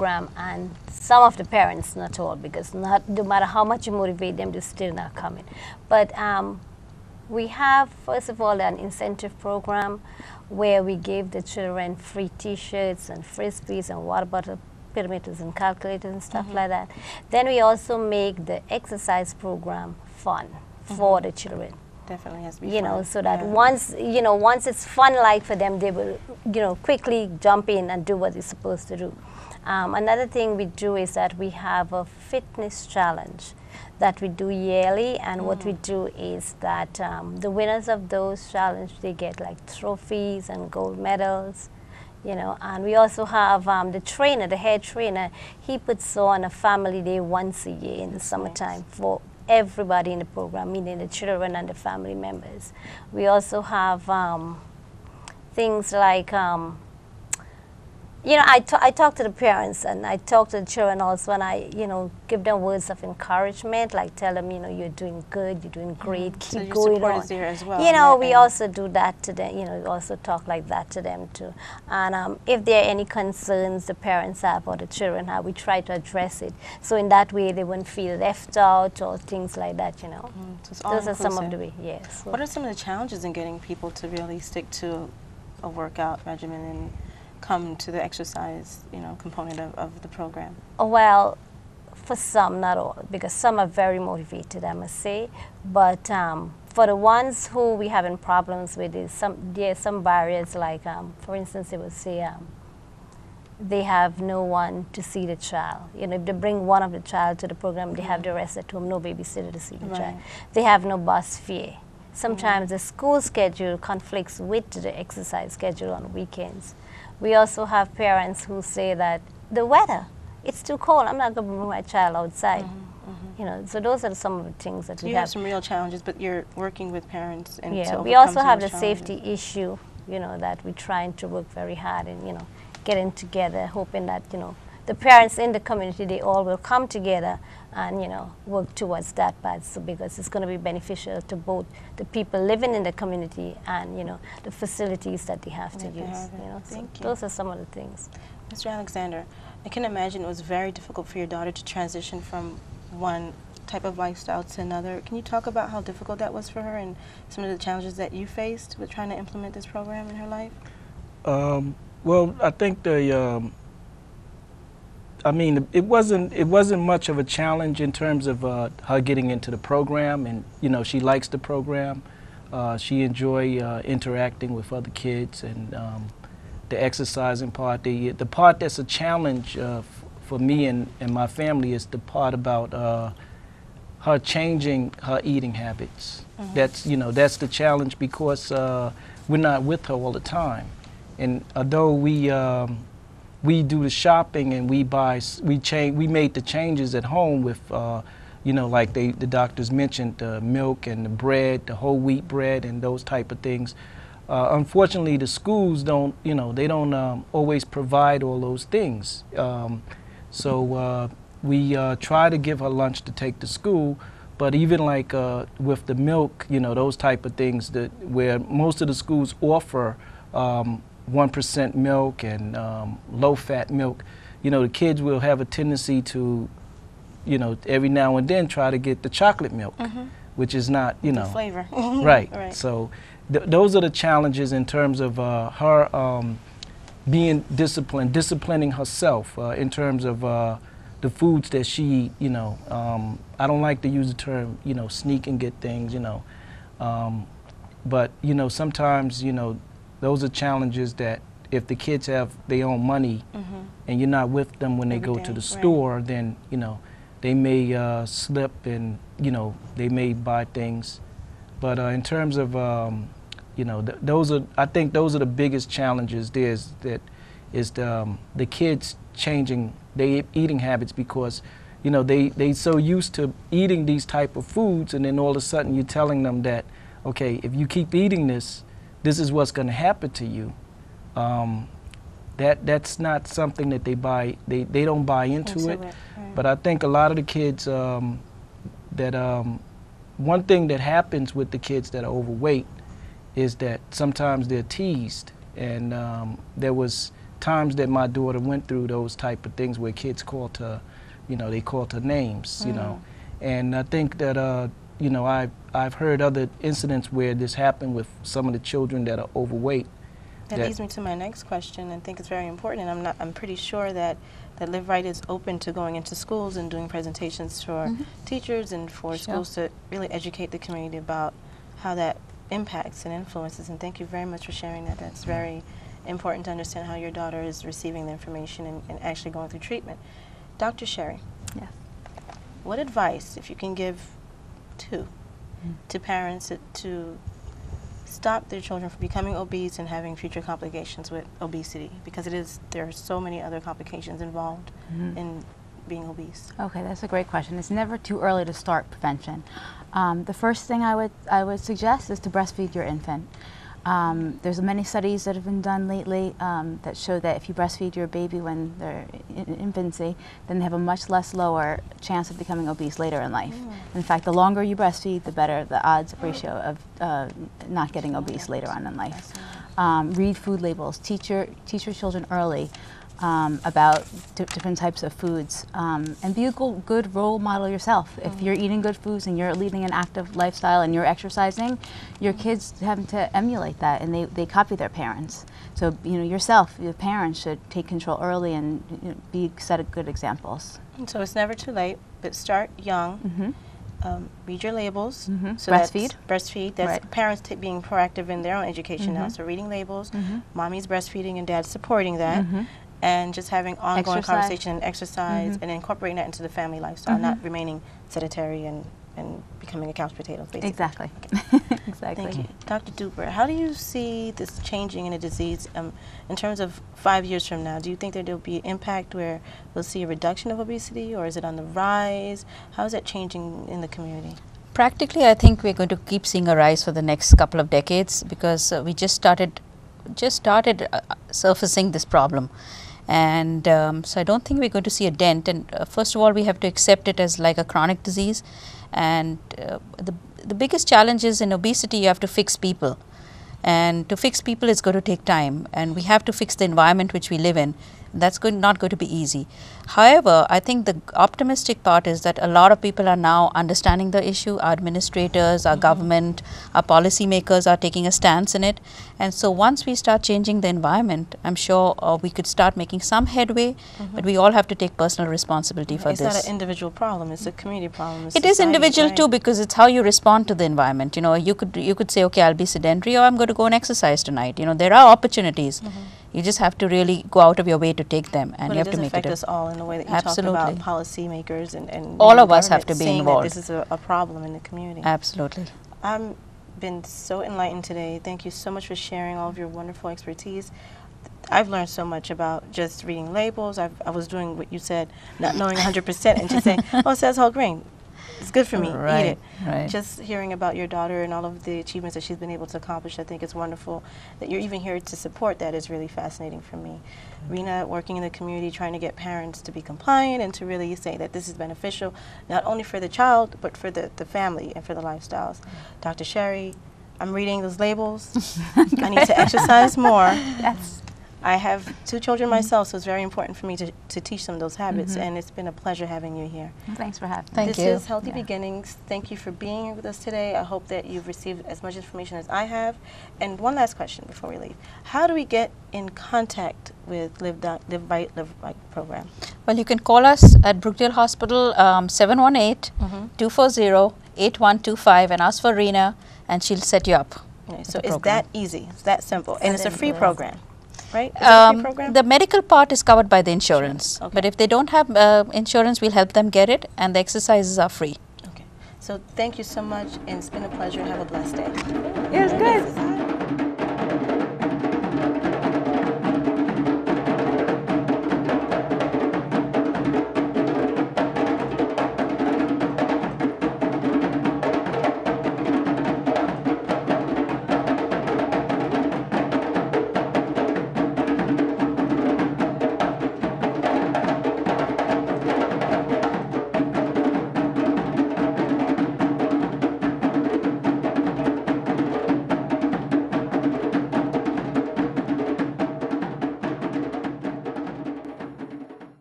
program, and some of the parents, not all, because no matter how much you motivate them, they're still not coming. But we have, first of all, an incentive program where we give the children free T-shirts and frisbees and water bottle perimeters and calculators and stuff like that. Then we also make the exercise program fun for the children. Definitely has to be You fun. know, so that once it's fun like for them, they will quickly jump in and do what they're supposed to do. Another thing we do is that we have a fitness challenge that we do yearly, and what we do is that the winners of those challenges, they get like trophies and gold medals, and we also have the head trainer, he puts on a family day once a year in the summertime for everybody in the program, meaning the children and the family members. We also have things like I talk to the parents, and I talk to the children also, and I, give them words of encouragement, like tell them, you're doing good, you're doing great, keep going on. Is there as well. We also do that to them, we also talk like that to them too. And if there are any concerns the parents have or the children have, we try to address it. So in that way, they wouldn't feel left out or things like that, So it's Those are some of the ways, yes. What are some of the challenges in getting people to really stick to a workout regimen and come to the exercise, component of the program? Well, for some, not all, because some are very motivated, I must say. But for the ones who we having problems with, there are some barriers, like, for instance, they would say they have no one to see the child. If they bring one of the child to the program, they have the rest at home, no babysitter to see the child. They have no bus fare. Sometimes the school schedule conflicts with the exercise schedule on weekends. We also have parents who say that the weather, it's too cold, I'm not going to bring my child outside. So those are some of the things that we have. You have some real challenges, but you're working with parents and we also have the safety issue, that we're trying to work very hard and, getting together, hoping that, the parents in the community, they all will come together and, work towards that path, because it's going to be beneficial to both the people living in the community and, the facilities that they have to use. Those are some of the things. Mr. Alexander, I can imagine it was very difficult for your daughter to transition from one type of lifestyle to another. Can you talk about how difficult that was for her and some of the challenges that you faced with trying to implement this program in her life? Well, I think it wasn't much of a challenge in terms of her getting into the program, and she likes the program. She enjoys interacting with other kids, and the exercising part. The part that's a challenge for me and my family is the part about her changing her eating habits. That's the challenge, because we're not with her all the time, and although we do the shopping and we made the changes at home with, like the doctors mentioned, the milk and the bread, the whole wheat bread and those type of things. Unfortunately, the schools don't, they don't always provide all those things. So we try to give her lunch to take to school, but even like with the milk, those type of things, where most of the schools offer 1% milk and low-fat milk, the kids will have a tendency to, every now and then try to get the chocolate milk, which is not, The flavor. right. So those are the challenges in terms of her being disciplining herself in terms of the foods that she eat. I don't like to use the term, sneak and get things, but sometimes, those are challenges that if the kids have their own money and you're not with them when they go to the store, then, they may slip and, they may buy things. But in terms of, I think those are the biggest challenges. The kids changing their eating habits, because, they so used to eating these type of foods, and then all of a sudden you're telling them that, okay, if you keep eating this is what's going to happen to you. That's not something that they buy. They don't buy into it. Right. But I think a lot of the kids one thing that happens with the kids that are overweight is that sometimes they're teased. And there was times that my daughter went through those type of things where kids called her, you know, they called her names, you know. And I think that, you know, I've heard other incidents where this happened with some of the children that are overweight. That leads me to my next question, and I think it's very important, and I'm pretty sure that Live Right is open to going into schools and doing presentations for teachers and for schools to really educate the community about how that impacts and influences. And thank you very much for sharing that. That's very important to understand how your daughter is receiving the information and actually going through treatment. Dr. Sherry, Yes. what advice, if you can give to parents to stop their children from becoming obese and having future complications with obesity, because there are so many other complications involved in being obese? Okay, that's a great question. It's never too early to start prevention. The first thing I would suggest is to breastfeed your infant. There's many studies that have been done lately that show that if you breastfeed your baby when they're in infancy, then they have a much lower chance of becoming obese later in life. In fact, the longer you breastfeed, the better the odds ratio of not getting obese later on in life. Read food labels. Teach your children early about different types of foods, and be a good role model yourself. If you're eating good foods and you're leading an active lifestyle and you're exercising, your kids have to emulate that, and they copy their parents. So yourself, your parents should take control early and set good examples. So it's never too late, but start young. Read your labels. So breastfeed. Breastfeed. That's Right. parents being proactive in their own education now. So reading labels, mommy's breastfeeding and dad's supporting that. And just having ongoing conversation and exercise and incorporating that into the family lifestyle, not remaining sedentary and becoming a couch potato, basically. Exactly. Exactly. Thank you. Dr. Duper, how do you see this changing in a disease in terms of 5 years from now? Do you think that there will be an impact where we'll see a reduction of obesity, or is it on the rise? How is that changing in the community? Practically, I think we're going to keep seeing a rise for the next couple of decades, because we just started surfacing this problem. And so I don't think we're going to see a dent. And first of all, we have to accept it as like a chronic disease. And the biggest challenge is in obesity, you have to fix people. And to fix people, it's going to take time. And we have to fix the environment which we live in. That's not going to be easy. However, I think the optimistic part is that a lot of people are now understanding the issue. Our administrators, our government, our policymakers are taking a stance in it. And so once we start changing the environment, I'm sure we could start making some headway, but we all have to take personal responsibility for this. It's not an individual problem, it's a community problem. It is individual too, because it's how you respond to the environment. You could say, okay, I'll be sedentary, or I'm going to go and exercise tonight. There are opportunities. You just have to really go out of your way to take them, and but you have to make it. It does affect us all in the way that you Absolutely. talked about policymakers and all of us have to be seeing involved. That this is a problem in the community. Absolutely. I've been so enlightened today. Thank you so much for sharing all of your wonderful expertise. I've learned so much about just reading labels. I was doing what you said, not knowing 100%, and just saying, oh, it says whole grain. It's good for me. Right, Eat it. right. Just hearing about your daughter and all of the achievements that she's been able to accomplish, I think it's wonderful. That you're even here to support that is really fascinating for me. Rena, working in the community, trying to get parents to be compliant and to really say that this is beneficial, not only for the child, but for the family and for the lifestyles. Dr. Sherry, I'm reading those labels. I need to exercise more. Yes. I have 2 children myself, so it's very important for me to teach them those habits, and it's been a pleasure having you here. Thanks for having me. Thank you. This is Healthy Beginnings. Thank you for being here with us today. I hope that you've received as much information as I have. And one last question before we leave. How do we get in contact with Live Right program? Well, you can call us at Brookdale Hospital, 718-240-8125, and ask for Rena, and she'll set you up. Okay, so the it's program. that easy. It's that simple. And it's a free program, right? Is it a free program? The medical part is covered by the insurance. Okay. But if they don't have insurance, we'll help them get it, and the exercises are free. Okay. So thank you so much, and it's been a pleasure. Have a blessed day. It was good.